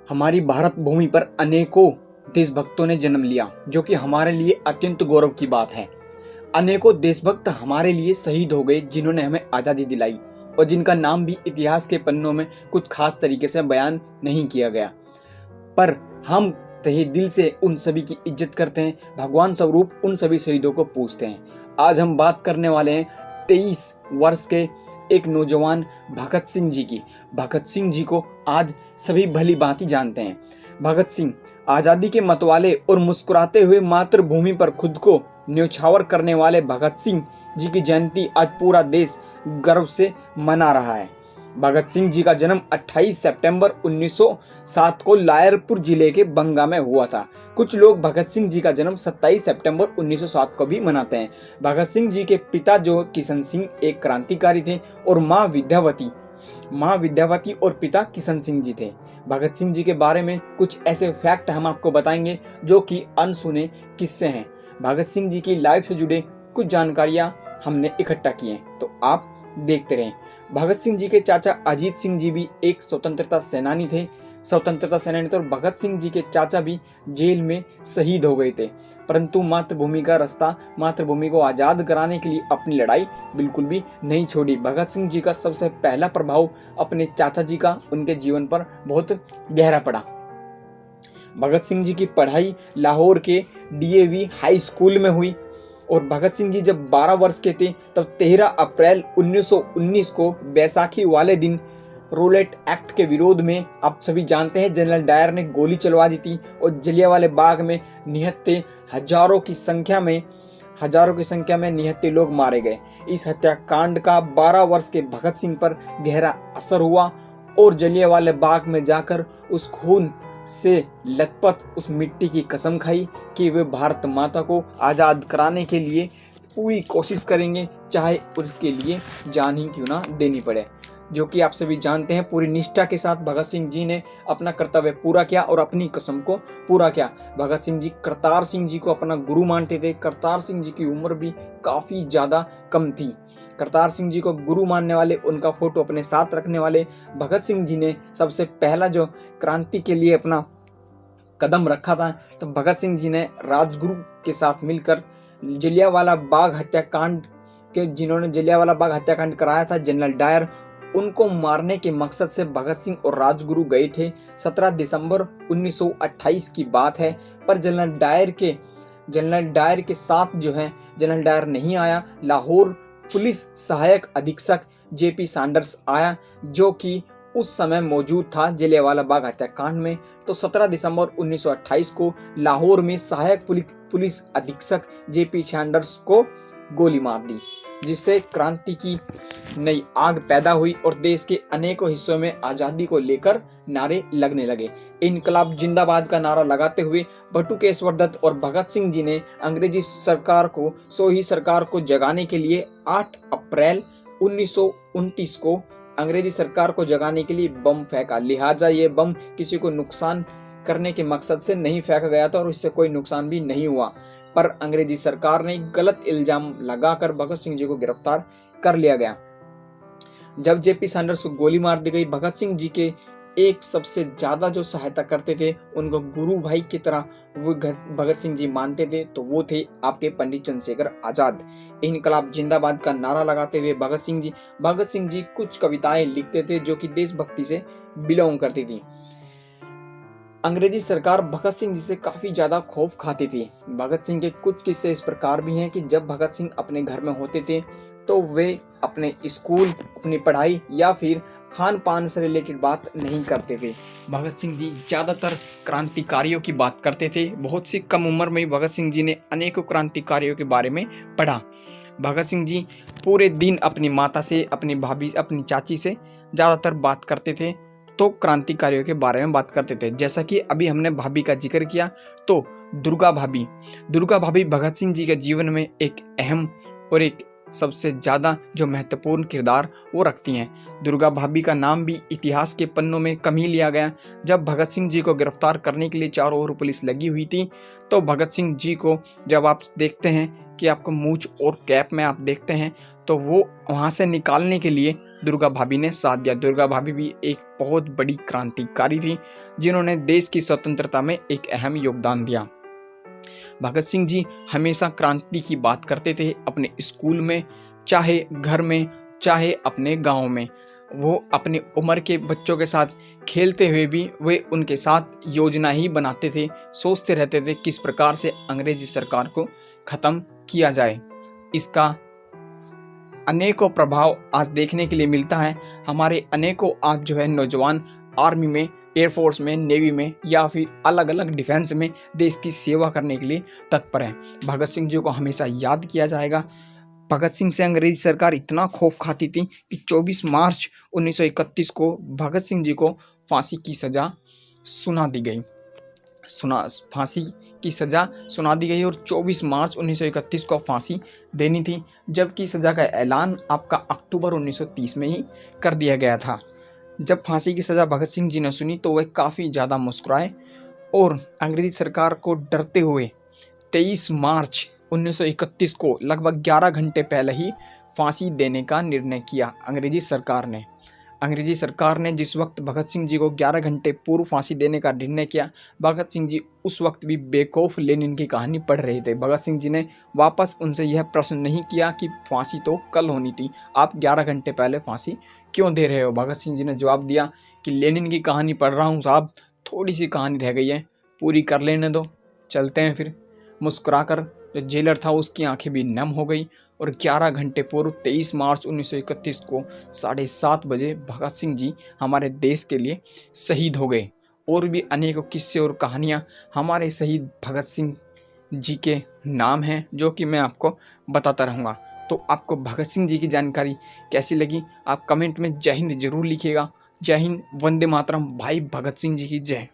हमारी भारत भूमि पर अनेकों देशभक्तों ने जन्म लिया, जो कि हमारे लिए अत्यंत गौरव की बात है। अनेकों देशभक्त हमारे लिए शहीद हो गए, जिन्होंने हमें आज़ादी दिलाई और जिनका नाम भी इतिहास के पन्नों में कुछ खास तरीके से बयान नहीं किया गया। पर हम तहे दिल से उन सभी की इज्जत करते हैं, भगवान स्वरूप उन सभी शहीदों को पूजते हैं। आज हम बात करने वाले हैं 23 वर्ष के एक नौजवान भगत सिंह जी की। भगत सिंह जी को आज सभी भली भांति जानते हैं। भगत सिंह आज़ादी के मतवाले और मुस्कुराते हुए मातृभूमि पर खुद को न्यौछावर करने वाले भगत सिंह जी की जयंती आज पूरा देश गर्व से मना रहा है। भगत सिंह जी का जन्म 28 सितंबर 1907 को लायरपुर जिले के बंगा में हुआ था। कुछ लोग भगत सिंह जी का जन्म 27 सितंबर 1907 को भी मनाते हैं। भगत सिंह जी के पिता जो किशन सिंह एक क्रांतिकारी थे और माँ विद्यावती और पिता किशन सिंह जी थे। भगत सिंह जी के बारे में कुछ ऐसे फैक्ट हम आपको बताएंगे जो कि अनसुने किस्से हैं। भगत सिंह जी की लाइफ से जुड़े कुछ जानकारियां हमने इकट्ठा की हैं, तो आप देखते रहें। भगत सिंह जी के चाचा अजीत सिंह जी भी एक स्वतंत्रता सेनानी थे और भगत सिंह जी के चाचा भी जेल में शहीद हो गए थे, परंतु मातृभूमि का रास्ता, मातृभूमि को आज़ाद कराने के लिए अपनी लड़ाई बिल्कुल भी नहीं छोड़ी। भगत सिंह जी का सबसे पहला प्रभाव अपने चाचा जी का उनके जीवन पर बहुत गहरा पड़ा। भगत सिंह जी की पढ़ाई लाहौर के DAV हाई स्कूल में हुई और भगत सिंह जी जब 12 वर्ष के थे तब 13 अप्रैल 1919 को बैसाखी वाले दिन रोलेट एक्ट के विरोध में, आप सभी जानते हैं, जनरल डायर ने गोली चलवा दी थी और जलियांवाले बाग में निहत्थे हजारों की संख्या में निहत्थे लोग मारे गए। इस हत्याकांड का 12 वर्ष के भगत सिंह पर गहरा असर हुआ और जलियांवाले बाग में जाकर उस खून से लथपथ उस मिट्टी की कसम खाई कि वे भारत माता को आज़ाद कराने के लिए पूरी कोशिश करेंगे, चाहे उसके लिए जान ही क्यों ना देनी पड़े। जो कि आप सभी जानते हैं, पूरी निष्ठा के साथ भगत सिंह जी ने अपना कर्तव्य पूरा किया और अपनी कसम को पूरा किया। भगत सिंह जी करतार सिंह जी को अपना गुरु मानते थे। करतार सिंह जी की उम्र भी काफ़ी ज़्यादा कम थी। करतार सिंह जी को गुरु मानने वाले, उनका फोटो अपने साथ रखने वाले भगत सिंह जी ने सबसे पहला जो क्रांति के लिए अपना कदम रखा था, तो भगत सिंह जी ने राजगुरु के साथ मिलकर जलियांवाला बाग हत्याकांड जिन्होंने जलियांवाला बाग हत्याकांड कराया था, जनरल डायर, उनको मारने के मकसद से भगत सिंह और राजगुरु गए थे। 17 दिसंबर 1928 की बात है, पर जनरल डायर के साथ जो है जनरल डायर नहीं आया। लाहौर पुलिस सहायक अधीक्षक JP सैंडर्स आया, जो कि उस समय मौजूद था जलियांवाला बाग हत्याकांड में। तो 17 दिसंबर 1928 को लाहौर में सहायक पुलिस अधीक्षक JP सैंडर्स को गोली मार दी, जिससे क्रांति की नई आग पैदा हुई और देश के अनेकों हिस्सों में आज़ादी को लेकर नारे लगने लगे। इनकलाब जिंदाबाद का नारा लगाते हुए बटुकेश्वर दत्त और भगत सिंह जी ने अंग्रेजी सरकार को जगाने के लिए 8 अप्रैल 1929 को अंग्रेजी सरकार को जगाने के लिए बम फेंका। लिहाजा ये बम किसी को नुकसान करने के मकसद से नहीं फेंका गया था और इससे कोई नुकसान भी नहीं हुआ, पर अंग्रेजी सरकार ने गलत इल्जाम लगाकर भगत सिंह जी को गिरफ्तार कर लिया गया। जब JP सैंडर्स को गोली मार दी गई, भगत सिंह जी के एक सबसे ज्यादा जो सहायता करते थे, उनको गुरु भाई की तरह वो भगत सिंह जी मानते थे, तो वो थे आपके पंडित चंद्रशेखर आजाद। इनकलाब जिंदाबाद का नारा लगाते हुए भगत सिंह जी कुछ कविताएं लिखते थे जो कि देशभक्ति से बिलोंग करती थी। अंग्रेजी सरकार भगत सिंह जी से काफ़ी ज़्यादा खौफ खाती थी। भगत सिंह के कुछ किस्से इस प्रकार भी हैं कि जब भगत सिंह अपने घर में होते थे तो वे अपने स्कूल, अपनी पढ़ाई या फिर खान पान से रिलेटेड बात नहीं करते थे। भगत सिंह जी ज़्यादातर क्रांतिकारियों की बात करते थे। बहुत सी कम उम्र में ही भगत सिंह जी ने अनेकों क्रांतिकारियों के बारे में पढ़ा। भगत सिंह जी पूरे दिन अपनी माता से, अपनी भाभी, अपनी चाची से ज़्यादातर बात करते थे, तो क्रांतिकारियों के बारे में बात करते थे। जैसा कि अभी हमने भाभी का जिक्र किया, तो दुर्गा भाभी भगत सिंह जी के जीवन में एक अहम और एक सबसे ज़्यादा जो महत्वपूर्ण किरदार वो रखती हैं। दुर्गा भाभी का नाम भी इतिहास के पन्नों में कम ही लिया गया। जब भगत सिंह जी को गिरफ्तार करने के लिए चारों ओर पुलिस लगी हुई थी, तो भगत सिंह जी को जब आप देखते हैं कि आपको मूंछ और कैप में आप देखते हैं, तो वो वहाँ से निकालने के लिए दुर्गा भाभी ने साथ दिया। दुर्गा भाभी भी एक बहुत बड़ी क्रांतिकारी थी जिन्होंने देश की स्वतंत्रता में एक अहम योगदान दिया। भगत सिंह जी हमेशा क्रांति की बात करते थे, अपने स्कूल में, चाहे घर में, चाहे अपने गांव में। वो अपनी उम्र के बच्चों के साथ खेलते हुए भी वे उनके साथ योजना ही बनाते थे, सोचते रहते थे किस प्रकार से अंग्रेजी सरकार को ख़त्म किया जाए। इसका अनेकों प्रभाव आज देखने के लिए मिलता है। हमारे अनेकों आज जो है नौजवान आर्मी में, एयरफोर्स में, नेवी में या फिर अलग अलग डिफेंस में देश की सेवा करने के लिए तत्पर हैं। भगत सिंह जी को हमेशा याद किया जाएगा। भगत सिंह से अंग्रेजी सरकार इतना खौफ खाती थी कि 24 मार्च 1931 को भगत सिंह जी को फांसी की सज़ा सुना दी गई। फांसी की सज़ा सुना दी गई और 24 मार्च 1931 को फांसी देनी थी, जबकि सज़ा का ऐलान आपका अक्टूबर 1930 में ही कर दिया गया था। जब फांसी की सज़ा भगत सिंह जी ने सुनी तो वह काफ़ी ज़्यादा मुस्कुराए और अंग्रेजी सरकार को डरते हुए 23 मार्च 1931 को लगभग 11 घंटे पहले ही फांसी देने का निर्णय किया अंग्रेजी सरकार ने। अंग्रेजी सरकार ने जिस वक्त भगत सिंह जी को 11 घंटे पूर्व फांसी देने का निर्णय किया, भगत सिंह जी उस वक्त भी बेखौफ लेनिन की कहानी पढ़ रहे थे। भगत सिंह जी ने वापस उनसे यह प्रश्न नहीं किया कि फांसी तो कल होनी थी, आप 11 घंटे पहले फांसी क्यों दे रहे हो। भगत सिंह जी ने जवाब दिया कि लेनिन की कहानी पढ़ रहा हूँ साहब, थोड़ी सी कहानी रह गई है, पूरी कर लेने दो, चलते हैं फिर। मुस्कुराकर जो जेलर था उसकी आंखें भी नम हो गई और 11 घंटे पूर्व 23 मार्च 1931 को 7:30 बजे भगत सिंह जी हमारे देश के लिए शहीद हो गए। और भी अनेकों किस्से और कहानियाँ हमारे शहीद भगत सिंह जी के नाम हैं जो कि मैं आपको बताता रहूँगा। तो आपको भगत सिंह जी की जानकारी कैसी लगी आप कमेंट में जय हिंद जरूर लिखिएगा। जय हिंद, वंदे मातरम, भाई भगत सिंह जी की जय।